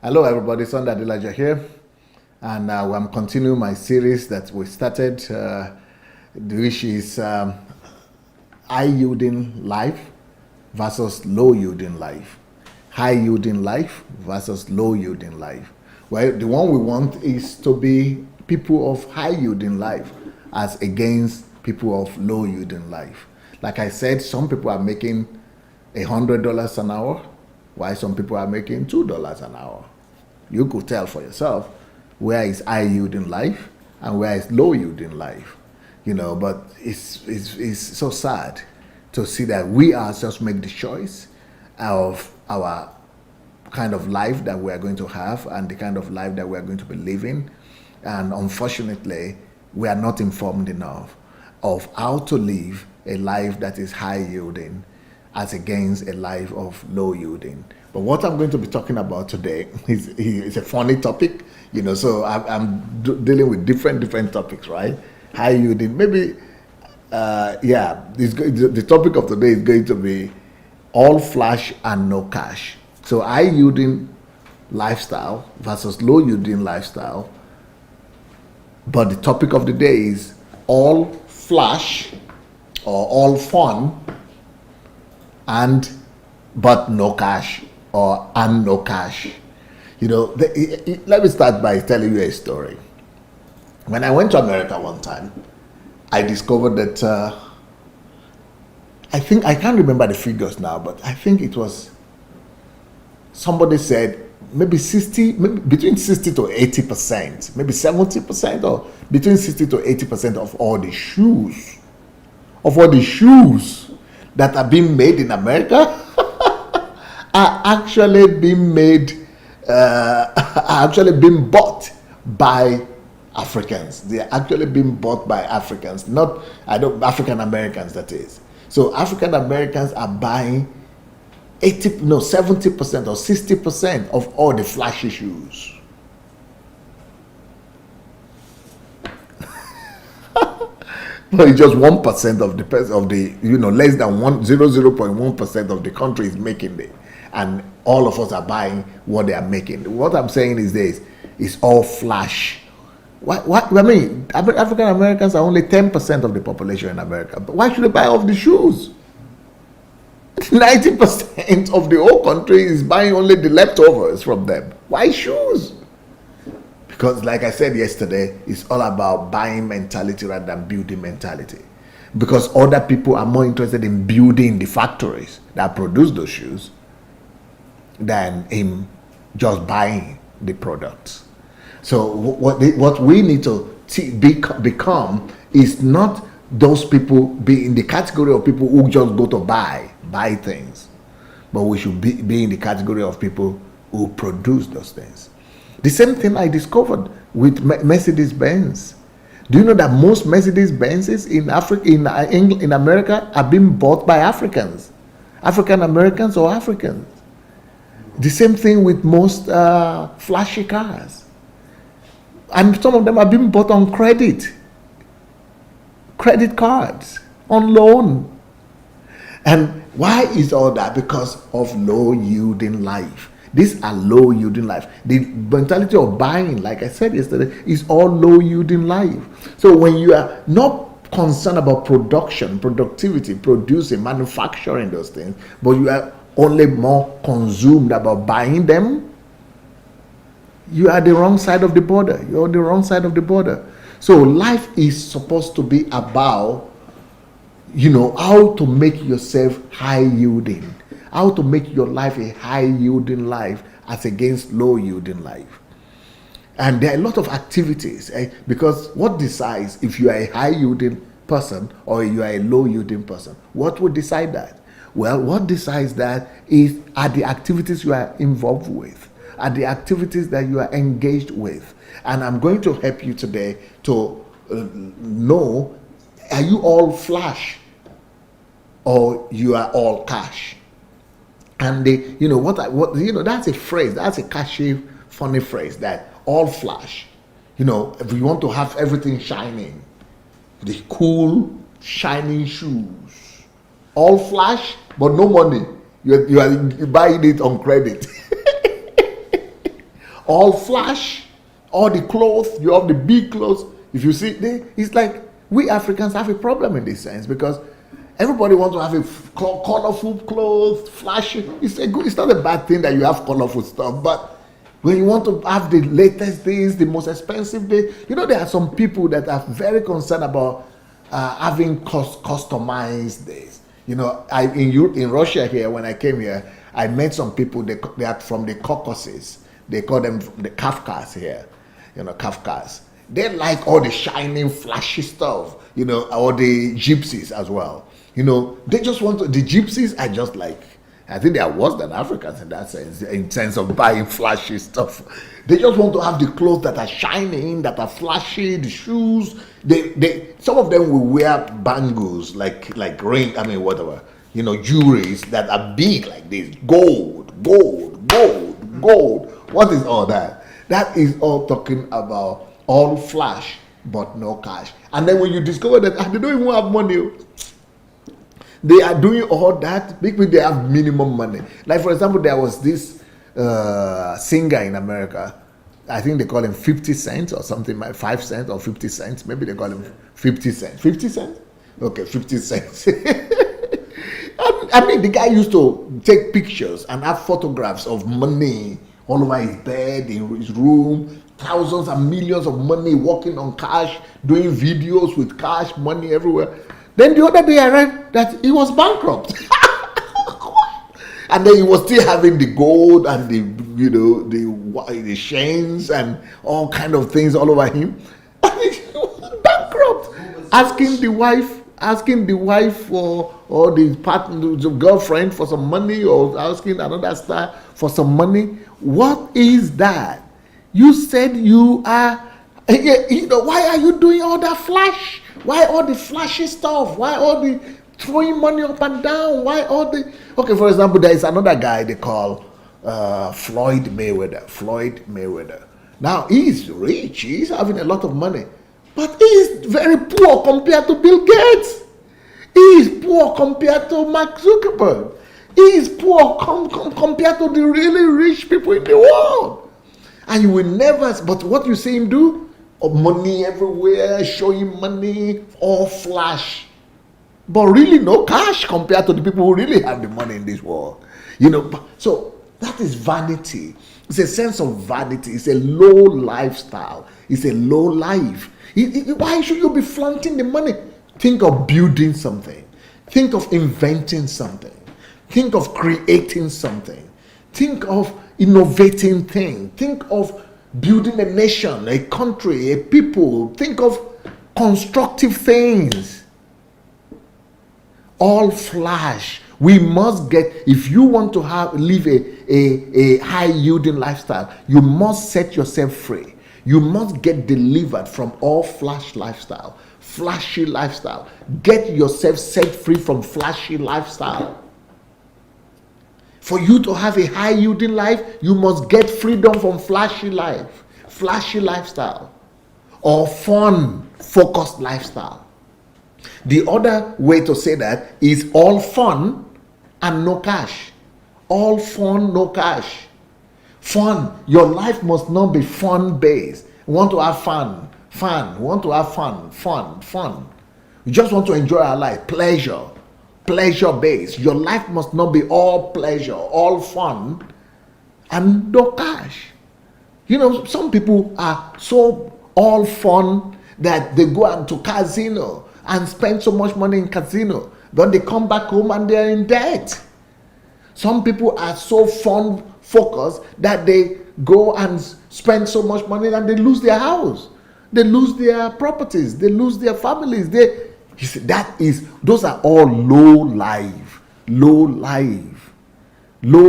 Hello, everybody. Sunday Adelaja here, and I'm continuing my series that we started, which is high yielding life versus low yielding life. High yielding life versus low yielding life. Well, the one we want is to be people of high yielding life as against people of low yielding life. Like I said, some people are making $100 an hour, while some people are making $2 an hour. You could tell for yourself where is high yielding life and where is low yielding life. But it's so sad to see that we ourselves make the choice of our kind of life that we are going to have and the kind of life that we are going to be living. And unfortunately, we are not informed enough of how to live a life that is high yielding as against a life of low yielding. But what I'm going to be talking about today is a funny topic, so I'm dealing with different topics, right? High yielding, maybe, the topic of today is going to be all flash and no cash. So high yielding lifestyle versus low yielding lifestyle. But the topic of the day is all flash or all fun but no cash and no cash. Let me start by telling you a story. When I went to America one time, I discovered that I can't remember the figures now, but I think it was, somebody said maybe between 60 to 80%, maybe 70%, or between 60 to 80% of all the shoes that are being made in America are actually being bought by Africans. They are actually being bought by Africans, not African Americans, that is. So African Americans are buying 70% or 60% of all the flashy shoes. No, it's just 1% of the less than 0.1% of the country is making it, and all of us are buying what they are making. What I'm saying is this: it's all flash. What I mean, African Americans are only 10% of the population in America, but why should they buy off the shoes? 90% of the whole country is buying only the leftovers from them. Why shoes? Because, like I said yesterday, it's all about buying mentality rather than building mentality. Because other people are more interested in building the factories that produce those shoes than in just buying the products. So what we need to become is not those people, be in the category of people who just go to buy things, but we should be in the category of people who produce those things. The same thing I discovered with Mercedes-Benz. Do you know that most Mercedes-Benzes in America are being bought by Africans, African Americans or Africans? The same thing with most flashy cars, and some of them are being bought on credit cards, on loan. And why is all that? Because of low yielding life. These are low yielding life. The mentality of buying, like I said yesterday, is all low yielding life. So when you are not concerned about production, productivity, producing, manufacturing those things, but you are only more consumed about buying them, you are the wrong side of the border. You're on the wrong side of the border. So life is supposed to be about, how to make yourself high yielding. How to make your life a high yielding life as against low yielding life. And there are a lot of activities, because what decides if you are a high yielding person or you are a low yielding person? What would decide that? Well, what decides that are the activities you are involved with, are the activities that you are engaged with. And I'm going to help you today to know, are you all flash or you are all cash? And that's a phrase, that's a catchy, funny phrase, that all flash. If you want to have everything shining, the cool, shining shoes, all flash, but no money. You're buying it on credit. all flash, all the clothes, you have the big clothes. If you see, it's like we Africans have a problem in this sense because everybody wants to have a colorful clothes, flashy. It's not a bad thing that you have colorful stuff, but when you want to have the latest things, the most expensive things, there are some people that are very concerned about having customized days. In Russia here, when I came here, I met some people. They are from the Caucasus. They call them the Kafkas here. Kafkas. They like all the shining, flashy stuff. Or the gypsies as well. They just want to. The gypsies are just like. I think they are worse than Africans in that sense, in sense of buying flashy stuff. They just want to have the clothes that are shining, that are flashy, the shoes. Some of them will wear bangles like ring, whatever, jewelries that are big like this, gold. What is all that? That is all talking about all flash but no cash. And then when you discover that they don't even have money. They are doing all that because they have minimum money. Like, for example, there was this singer in America. I think they call him 50 cents or something, 5 cents or 50 cents. Maybe they call him 50 cents. 50 cents? Okay, 50 cents. The guy used to take pictures and have photographs of money all over his bed, in his room, thousands and millions of money, working on cash, doing videos with cash, money everywhere. Then the other day I read that he was bankrupt. And then he was still having the gold and the chains and all kind of things all over him. And he was bankrupt. Asking the wife or the partner, the girlfriend for some money, or asking another star for some money. What is that? You said you are, why are you doing all that flash? Why all the flashy stuff? Why all the throwing money up and down? Why all the... Okay, for example, there is another guy they call Floyd Mayweather. Now, he's rich. He's having a lot of money. But he is very poor compared to Bill Gates. He is poor compared to Mark Zuckerberg. He is poor compared to the really rich people in the world. And you will never... But what you see him do? Money everywhere, showing money, all flash, but really no cash compared to the people who really have the money in this world. So that is vanity. It's a sense of vanity. It's a low lifestyle. It's a low life. Why should you be flaunting the money? Think of building something. Think of inventing something. Think of creating something. Think of innovating things. Think of building a nation, a country, a people. Think of constructive things. All flash. We must get, if you want to live a high yielding lifestyle, you must set yourself free. You must get delivered from all flashy lifestyle. Get yourself set free from flashy lifestyle. For you to have a high yielding life, you must get freedom from flashy lifestyle, or fun focused lifestyle. The other way to say that is all fun and no cash. All fun, no cash. Fun. Your life must not be fun based. You want to have fun. You want to have fun. You just want to enjoy our life. Pleasure based. Your life must not be all pleasure, all fun, and no cash. Some people are so all fun that they go out to casino and spend so much money in casino, but they come back home and they're in debt. Some people are so fun focused that they go and spend so much money and they lose their house, they lose their properties, they lose their families. Those are all low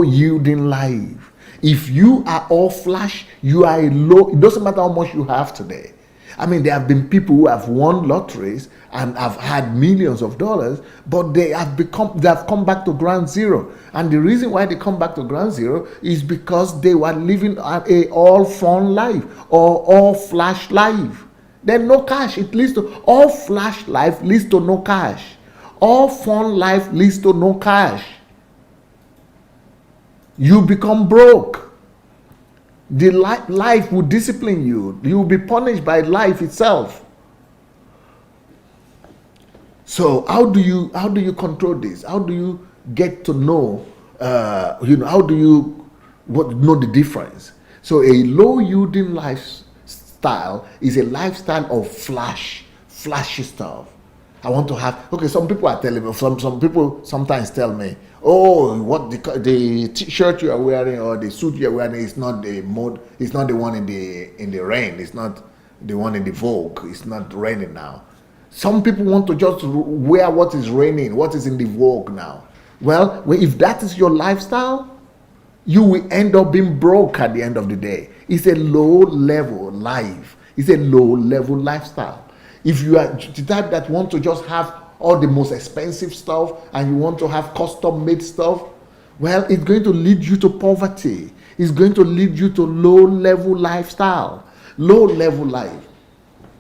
yielding life. If you are all flash, you are low. It doesn't matter how much you have today. There have been people who have won lotteries and have had millions of dollars, but they have come back to ground zero. And the reason why they come back to ground zero is because they were living a all fun life or all flash life. Then no cash. It leads to all flash life leads to no cash. All fun life leads to no cash. You become broke. The life will discipline you. You will be punished by life itself. So how do you control this? How do you get to know? How do you know the difference? So a low yielding lifestyle is a lifestyle of flashy stuff. I want to have. Okay, some people are telling me. Some people sometimes tell me, "Oh, what the t-shirt you are wearing or the suit you are wearing is not the mode. It's not the one in the rain. It's not the one in the Vogue. It's not raining now." Some people want to just wear what is raining, what is in the Vogue now. Well, if that is your lifestyle, you will end up being broke at the end of the day. It's a low level life. It's a low level lifestyle. If you are the type that want to just have all the most expensive stuff and you want to have custom made stuff, well, it's going to lead you to poverty. It's going to lead you to low level lifestyle, low level life.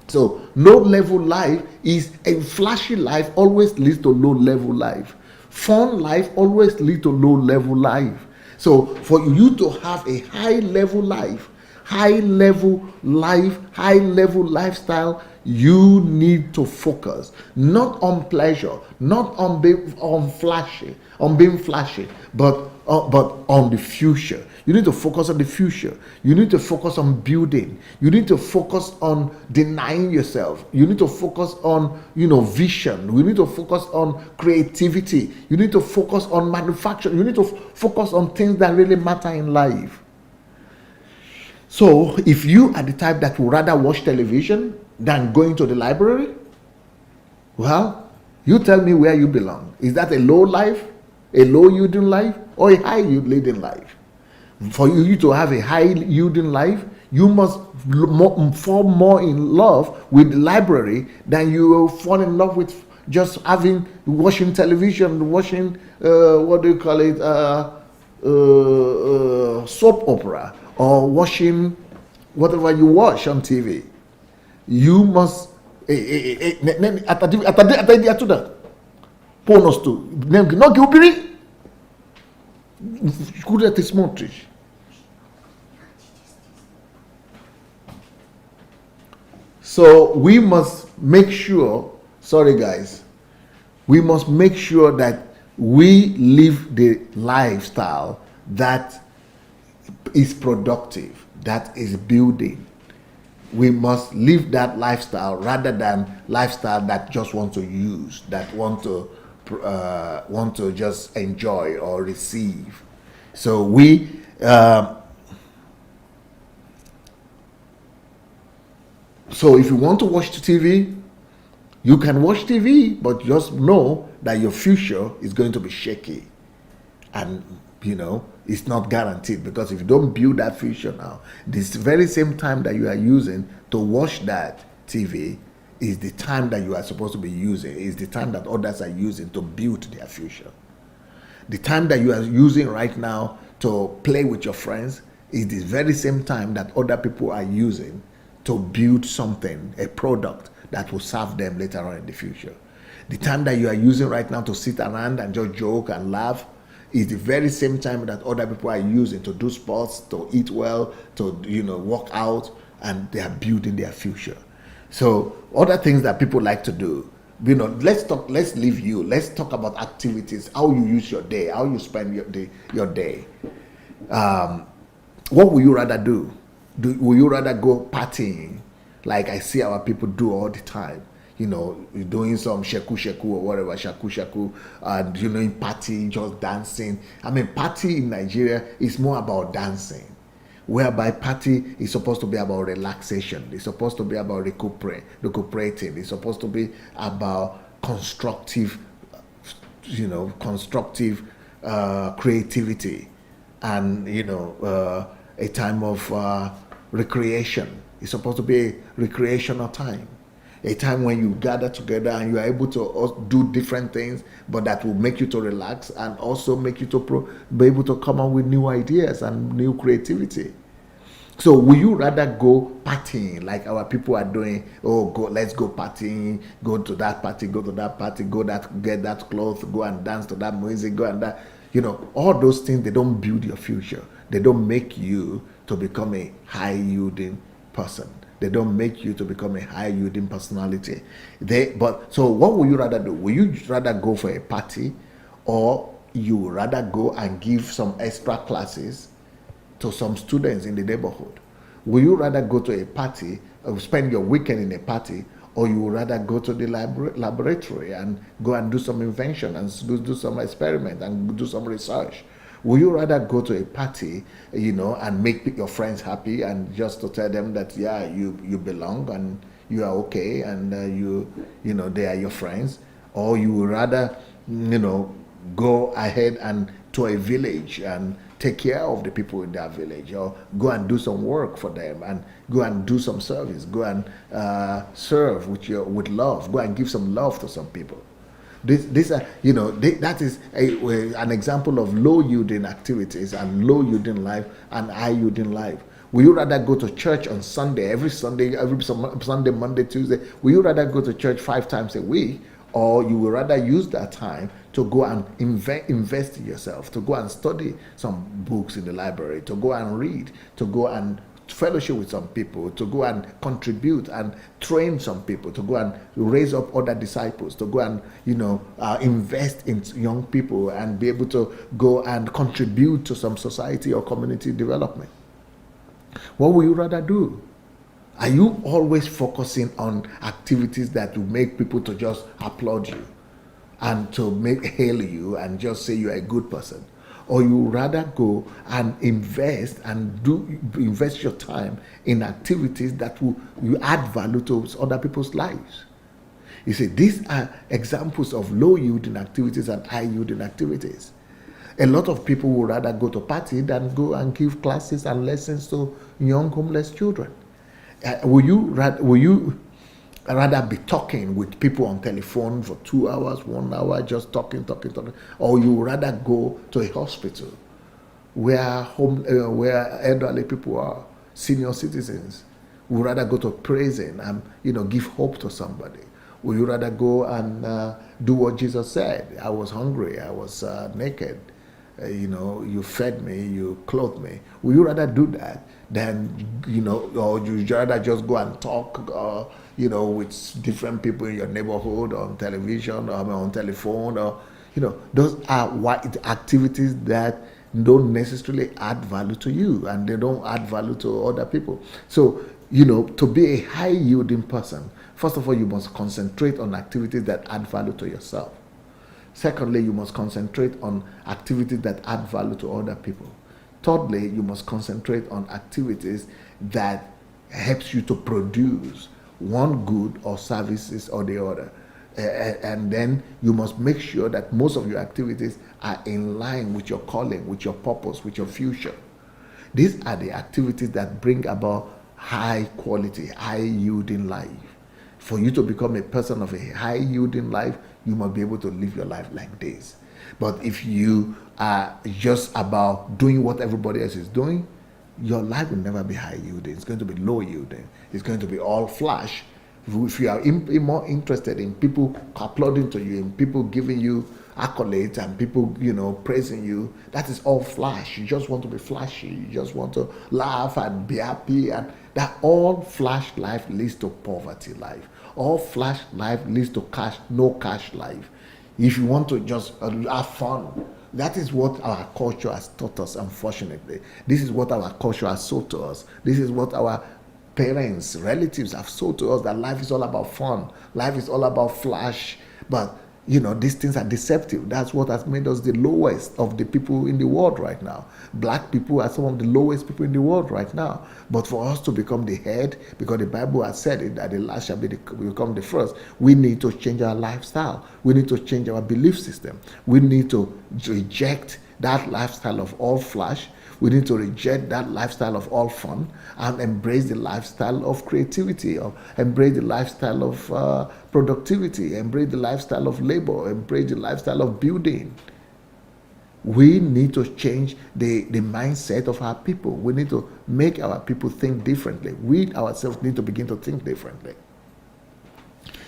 So low level life is a flashy life always leads to low level life. Fun life always leads to low level life. So for you to have a high level life, high level lifestyle, you need to focus not on pleasure, not on being flashy, but on the future. You need to focus on the future. You need to focus on building. You need to focus on denying yourself. You need to focus on vision. You need to focus on creativity. You need to focus on manufacturing. You need to focus on things that really matter in life. So if you are the type that would rather watch television than going to the library, well, you tell me where you belong. Is that a low life, a low yielding life, or a high yielding life? For you to have a high yielding life, you must fall more in love with the library than you will fall in love with just watching television, watching soap opera, or watching whatever you watch on TV. You must so we must make sure, sorry guys, we must make sure that we live the lifestyle that is productive, that is building. We must live that lifestyle rather than lifestyle that just want to use, that want to just enjoy or receive. So so if you want to watch TV, you can watch TV, but just know that your future is going to be shaky, and it's not guaranteed, because if you don't build that future now, this very same time that you are using to watch that TV is the time that you are supposed to be using, is the time that others are using to build their future. The time that you are using right now to play with your friends is the very same time that other people are using to build something, a product that will serve them later on in the future. The time that you are using right now to sit around and just joke and laugh is the very same time that other people are using to do sports, to eat well, to work out, and they are building their future. So other things that people like to do, let's leave you. Let's talk about activities, how you use your day, how you spend your day. What will you rather do? Will you rather go partying, like I see our people do all the time? Doing some sheku or whatever, shaku, and in party, just dancing. I mean, party in Nigeria is more about dancing, whereby party is supposed to be about relaxation. It's supposed to be about recuperating. It's supposed to be about constructive creativity, and a time of recreation. It's supposed to be a recreational time. A time when you gather together and you are able to do different things, but that will make you to relax and also make you to be able to come up with new ideas and new creativity. So will you rather go partying like our people are doing? Let's go partying, go to that party, get that clothes, go and dance to that music, go and that. All those things, they don't build your future. They don't make you to become a high yielding person. They don't make you to become a high yielding personality. So what would you rather do? Will you rather go for a party, or you would rather go and give some extra classes to some students in the neighborhood? Will you rather go to a party or spend your weekend in a party, or you would rather go to the laboratory and go and do some invention and do some experiment and do some research? Will you rather go to a party, and make your friends happy and just to tell them that, yeah, you belong and you are okay, and they are your friends? Or you would rather, go ahead and to a village and take care of the people in that village, or go and do some work for them and go and do some service, go and serve with love, go and give some love to some people? That is an example of low yielding activities and low yielding life and high yielding life. Will you rather go to church on Sunday, every Sunday, Monday, Tuesday? Will you rather go to church 5 times a week, or you will rather use that time to go and invest in yourself, to go and study some books in the library, to go and read, to go and fellowship with some people, to go and contribute and train some people, to go and raise up other disciples, to go and invest in young people and be able to go and contribute to some society or community development? What will you rather do? Are you always focusing on activities that will make people to just applaud you and to hail you and just say you're a good person? Or you rather go and invest your time in activities that will add value to other people's lives? You see, these are examples of low yielding activities and high yielding activities. A lot of people would rather go to party than go and give classes and lessons to young homeless children. Will you rather be talking with people on telephone for 2 hours, 1 hour, just talking, or you rather go to a hospital where elderly people are, senior citizens? Would rather go to prison and give hope to somebody? Will you rather go and do what Jesus said? I was hungry, I was naked, you fed me, you clothed me. Will you rather do that than or you rather just go and talk with different people in your neighborhood, on television or on telephone, or those are activities that don't necessarily add value to you, and they don't add value to other people. So to be a high yielding person, first of all, you must concentrate on activities that add value to yourself. Secondly, you must concentrate on activities that add value to other people. Thirdly, you must concentrate on activities that helps you to produce one good or services or the other. And then you must make sure that most of your activities are in line with your calling, with your purpose, with your future. These are the activities that bring about high quality, high yielding life. For you to become a person of a high yielding life, you must be able to live your life like this. But if you are just about doing what everybody else is doing, your life will never be high yielding. It's going to be low yielding. It's going to be all flash. If you are more interested in people applauding to you, in people giving you accolades and people, praising you, that is all flash. You just want to be flashy. You just want to laugh and be happy. And that all flash life leads to poverty life. All flash life leads to no cash life. If you want to just have fun, that is what our culture has taught us, unfortunately. This is what our culture has sold to us. This is what our parents, relatives have sold to us, that life is all about fun. Life is all about flash. But, these things are deceptive. That's what has made us the lowest of the people in the world right now. Black people are some of the lowest people in the world right now. But for us to become the head, because the Bible has said it, that the last shall become the first, we need to change our lifestyle. We need to change our belief system. We need to reject that lifestyle of all flash. We need to reject that lifestyle of all fun and embrace the lifestyle of creativity, or embrace the lifestyle of productivity, embrace the lifestyle of labor, embrace the lifestyle of building. We need to change the mindset of our people. We need to make our people think differently. We ourselves need to begin to think differently.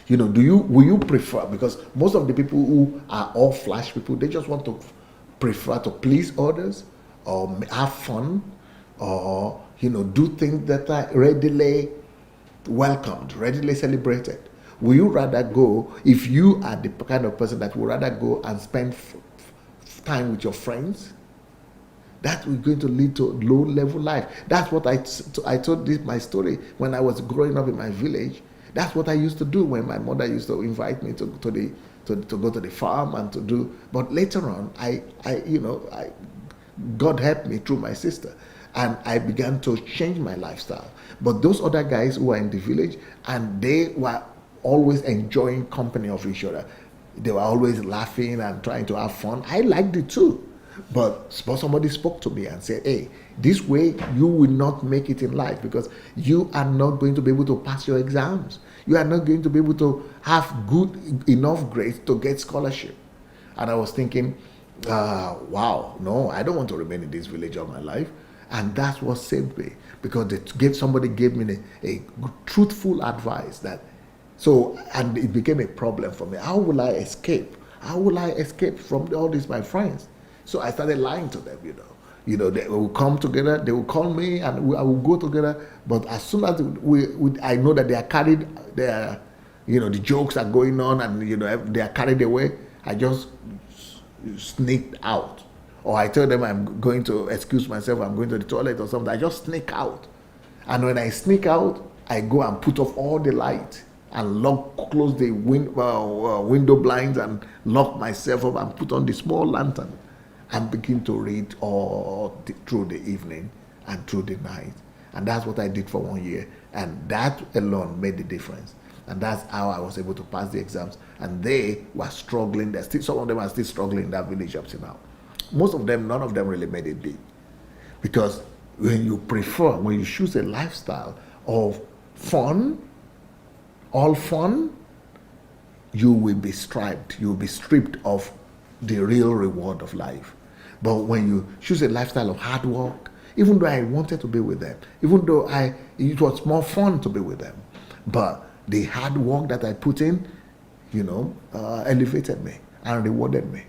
Will you prefer, because most of the people who are all flash people, they just want to prefer to please others, or have fun, or do things that are readily welcomed, readily celebrated? Will you rather go, if you are the kind of person that would rather go and spend time with your friends? That is going to lead to low level life. That's what I told this my story when I was growing up in my village. That's what I used to do when my mother used to invite me to go to the farm and to do. But later on, God helped me through my sister, and I began to change my lifestyle. But those other guys who were in the village, and they were always enjoying company of each other. They were always laughing and trying to have fun. I liked it too. But somebody spoke to me and said, hey, this way you will not make it in life, because you are not going to be able to pass your exams. You are not going to be able to have good enough grades to get scholarship. And I was thinking, wow, no, I don't want to remain in this village all my life. And that's what saved me, because somebody gave me a truthful advice and it became a problem for me. How will I escape? How will I escape from all these my friends? So I started lying to them, they will come together, they will call me, and I will go together. But as soon as I know that they are carried, the jokes are going on, and they are carried away, I just sneaked out. Or I tell them I'm going to excuse myself, I'm going to the toilet or something. I just sneak out. And when I sneak out, I go and put off all the light and close the window blinds and lock myself up and put on the small lantern and begin to read all through the evening and through the night. And that's what I did for 1 year. And that alone made the difference. And that's how I was able to pass the exams. And they were struggling. Some of them are still struggling in that village up to now. Most of them, none of them really made it big. Because when you choose a lifestyle of fun, all fun, you will be stripped. You will be stripped of the real reward of life. But when you choose a lifestyle of hard work, even though I wanted to be with them, even though it was more fun to be with them, but the hard work that I put in, elevated me and rewarded me.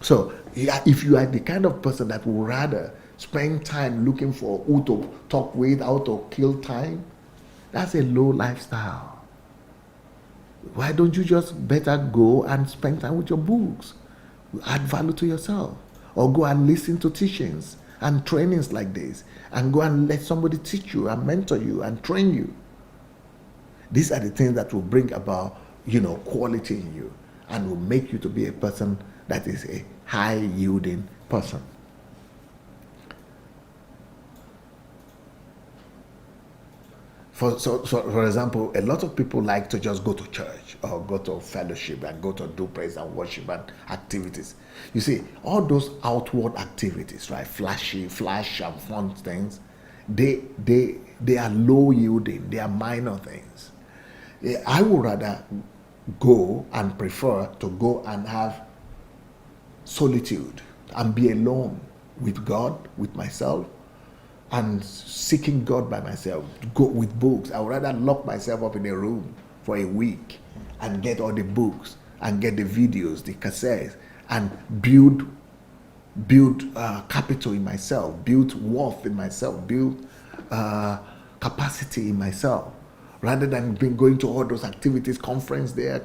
So if you are the kind of person that would rather spend time looking for who to talk with, how to kill time, that's a low lifestyle. Why don't you just better go and spend time with your books? Add value to yourself. Or go and listen to teachings and trainings like this, and go and let somebody teach you and mentor you and train you. These are the things that will bring about, quality in you, and will make you to be a person that is a high yielding person. For example, a lot of people like to just go to church or go to fellowship and go to do praise and worship and activities. You see, all those outward activities, right? Flash and fun things, they are low yielding. They are minor things. I would rather go and prefer to go and have solitude and be alone with God, with myself, and seeking God by myself, go with books. I would rather lock myself up in a room for a week and get all the books and get the videos, the cassettes, and build capital in myself, build worth in myself, build capacity in myself, rather than going to all those activities, conference there.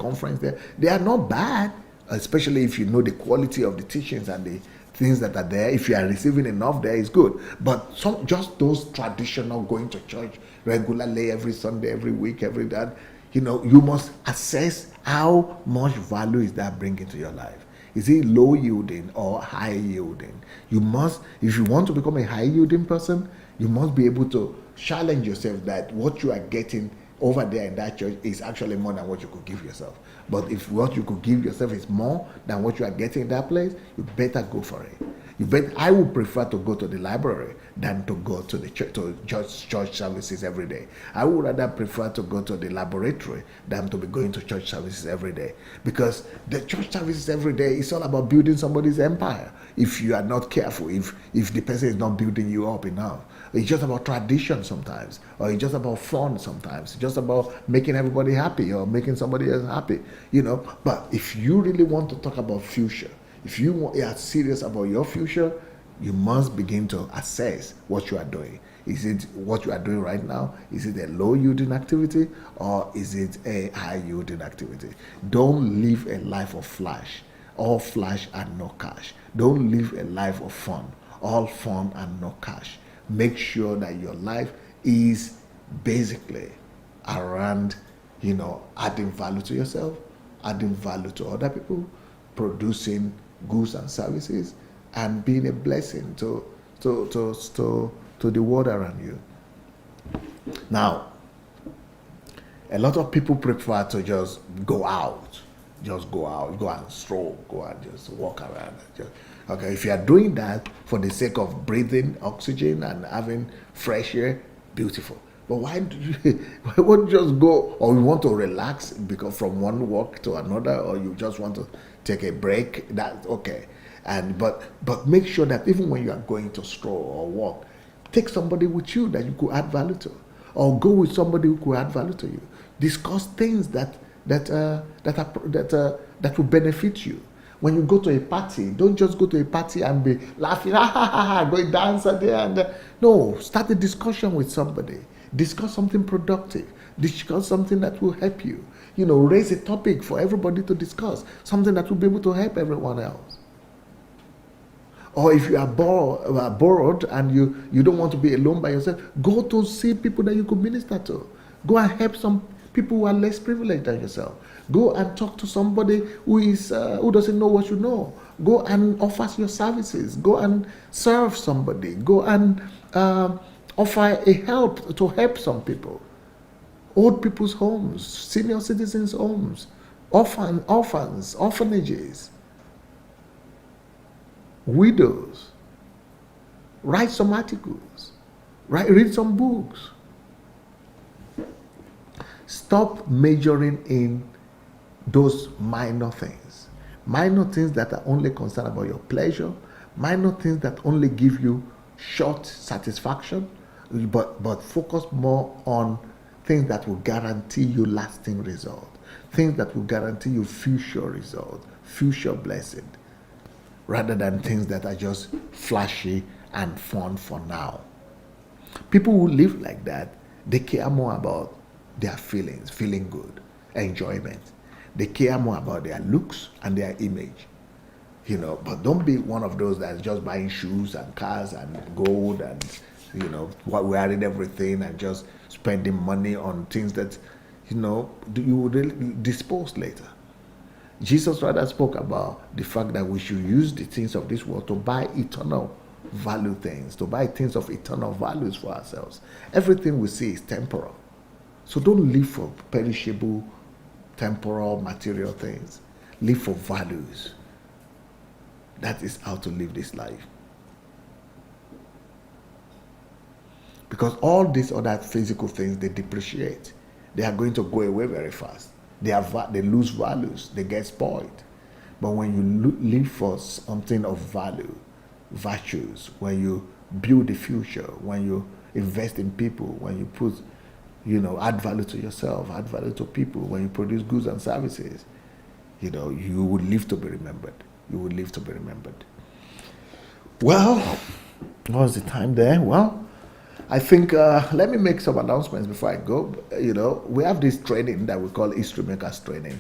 They are not bad, especially if you know the quality of the teachings and the things that are there. If you are receiving enough there, is good. But just those traditional going to church regularly every Sunday, every week, every that, you must assess how much value is that bringing to your life. Is it low yielding or high yielding? You must, if you want to become a high yielding person, you must be able to challenge yourself that what you are getting over there in that church is actually more than what you could give yourself. But if what you could give yourself is more than what you are getting in that place, you better go for it. I would prefer to go to the library than to go to the church services every day. I would rather prefer to go to the laboratory than to be going to church services every day. Because the church services every day is all about building somebody's empire. If you are not careful, if the person is not building you up enough. It's just about tradition sometimes, or it's just about fun sometimes. It's just about making everybody happy or making somebody else happy, But if you really want to talk about future, if you are serious about your future, you must begin to assess what you are doing. Is it what you are doing right now? Is it a low yielding activity, or is it a high yielding activity? Don't live a life of flash, all flash and no cash. Don't live a life of fun, all fun and no cash. Make sure that your life is basically around, adding value to yourself, adding value to other people, producing goods and services, and being a blessing to the world around you. Now, a lot of people prefer to just go out, go and stroll, go and just walk around. Okay, if you are doing that for the sake of breathing oxygen and having fresh air, beautiful. But why do you why won't you just go, or you want to relax because from one walk to another, or you just want to take a break? That's okay. But make sure that even when you are going to stroll or walk, take somebody with you that you could add value to, or go with somebody who could add value to you. Discuss things that will benefit you. When you go to a party, don't just go to a party and be laughing, go dance there and there. No, start a discussion with somebody. Discuss something productive. Discuss something that will help you. Raise a topic for everybody to discuss, something that will be able to help everyone else. Or if you are bored and you don't want to be alone by yourself, go to see people that you could minister to. Go and help some people who are less privileged than yourself. Go and talk to somebody who doesn't know what you know. Go and offer your services. Go and serve somebody. Go and offer a help to help some people. Old people's homes, senior citizens' homes, orphans, orphanages, widows. Write some articles. Read some books. Stop majoring in those minor things that are only concerned about your pleasure, minor things that only give you short satisfaction, but focus more on things that will guarantee you lasting result, things that will guarantee you future result, future blessing, rather than things that are just flashy and fun for now. People who live like that, they care more about their feelings, feeling good, enjoyment. They care more about their looks and their image. But don't be one of those that's just buying shoes and cars and gold and wearing everything and just spending money on things that you will really dispose later. Jesus rather spoke about the fact that we should use the things of this world to buy eternal value things, to buy things of eternal values for ourselves. Everything we see is temporal. So don't live for perishable, temporal, material things. Live for values. That is how to live this life. Because all these other physical things, they depreciate. They are going to go away very fast. They lose values. They get spoiled. But when you live for something of value, virtues, when you build the future, when you invest in people, when you put, add value to yourself, add value to people, when you produce goods and services, you will live to be remembered. You will live to be remembered. Well, what was the time there? Well, I think let me make some announcements before I go. We have this training that we call History Makers Training.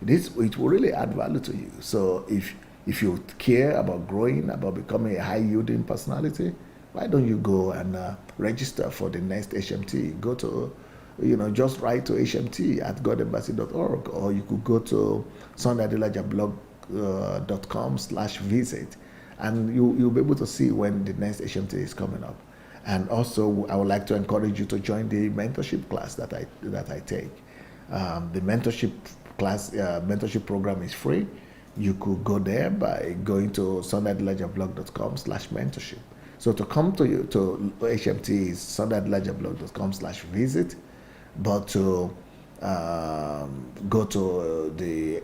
It will really add value to you. So if you care about growing, about becoming a high yielding personality, why don't you go and register for the next HMT? Go to, just write to hmt@godembassy.org, or you could go to sundaydelajablog.com/visit, and you'll be able to see when the next HMT is coming up. And also, I would like to encourage you to join the mentorship class that I take. The mentorship class, mentorship program is free. You could go there by going to sundaydelajablog.com/mentorship. So to come to HMT is sundaydelajablog.com/visit, but to go to the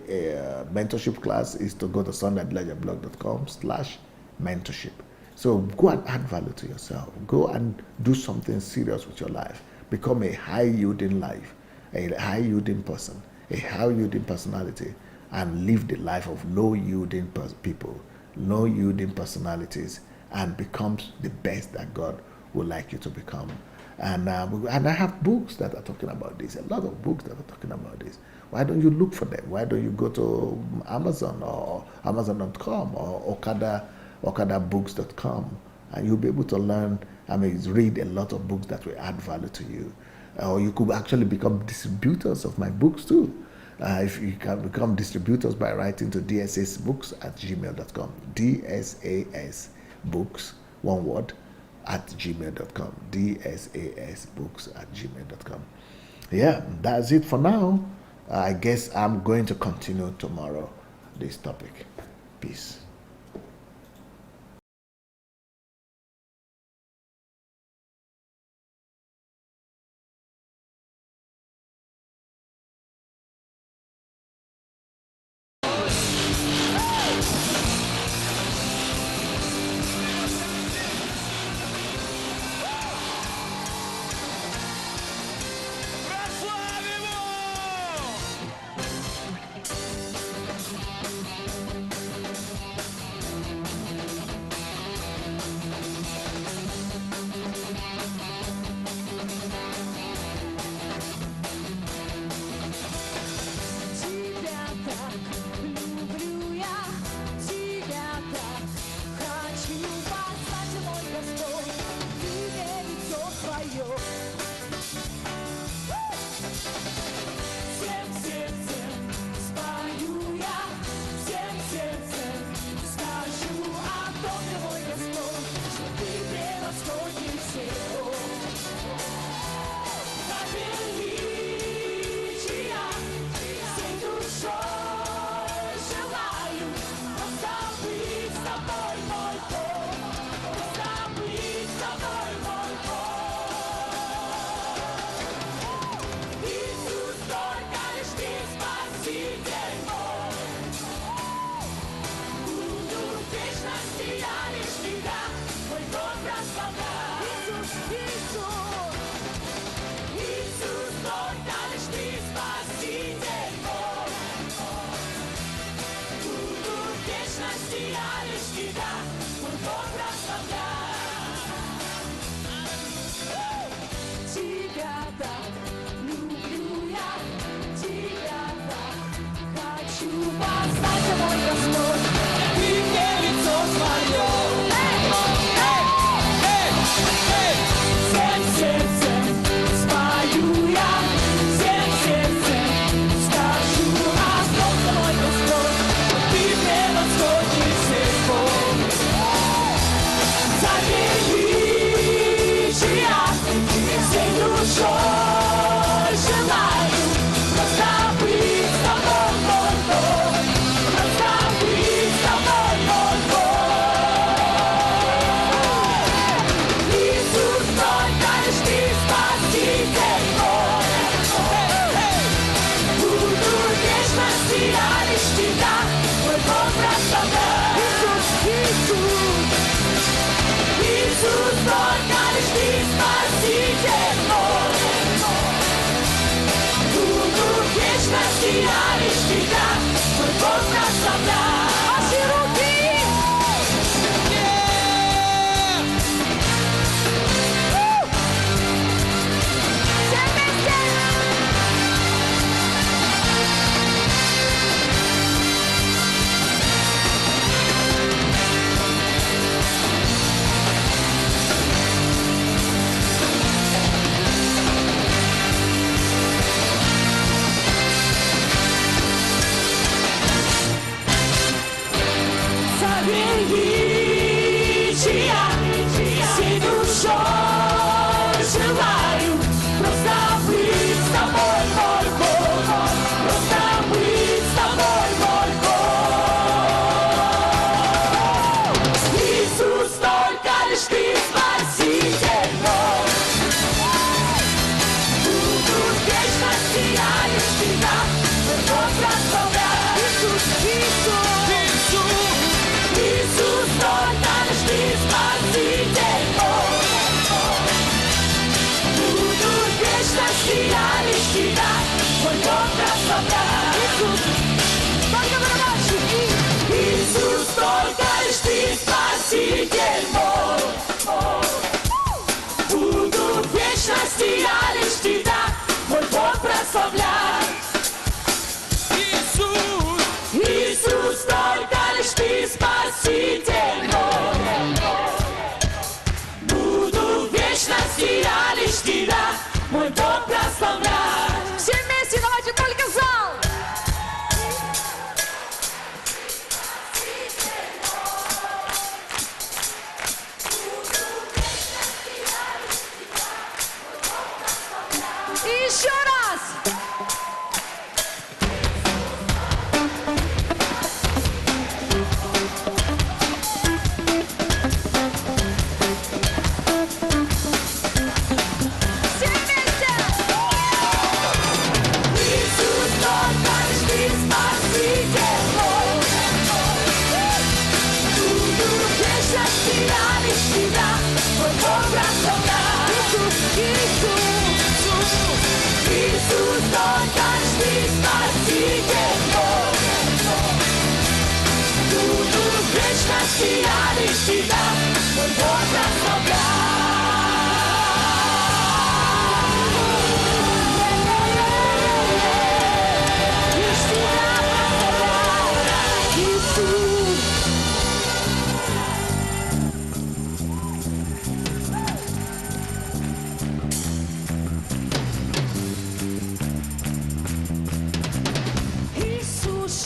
mentorship class is to go to sundaydelajablog.com/mentorship. So go and add value to yourself. Go and do something serious with your life. Become a high-yielding life, a high-yielding person, a high-yielding personality, and live the life of low-yielding people, low-yielding personalities, and becomes the best that God would like you to become. And and I have books that are talking about this. A lot of books that are talking about this. Why don't you look for them? Why don't you go to Amazon or Amazon.com or OkadaBooks.com, and you'll be able to learn. I mean, read a lot of books that will add value to you. Or you could actually become distributors of my books too. If you can become distributors by writing to dsasbooks@gmail.com. dsasbooks, one word, @gmail.com. dsasbooks@gmail.com. Yeah, that's it for now. I guess I'm going to continue tomorrow this topic. Peace.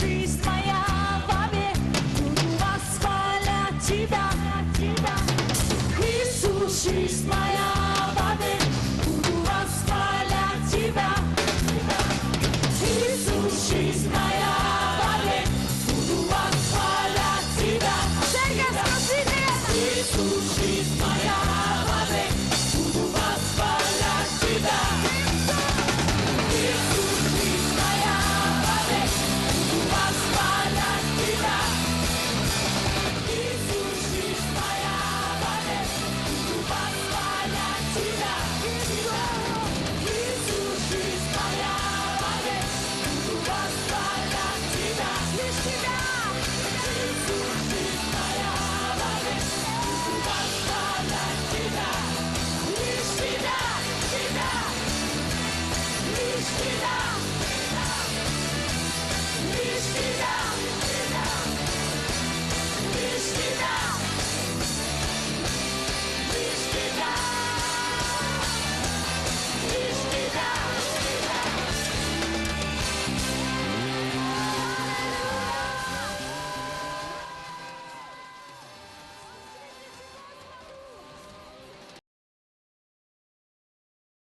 жизнь моя вовек, буду восхвалять тебя. Иисус, жизнь моя.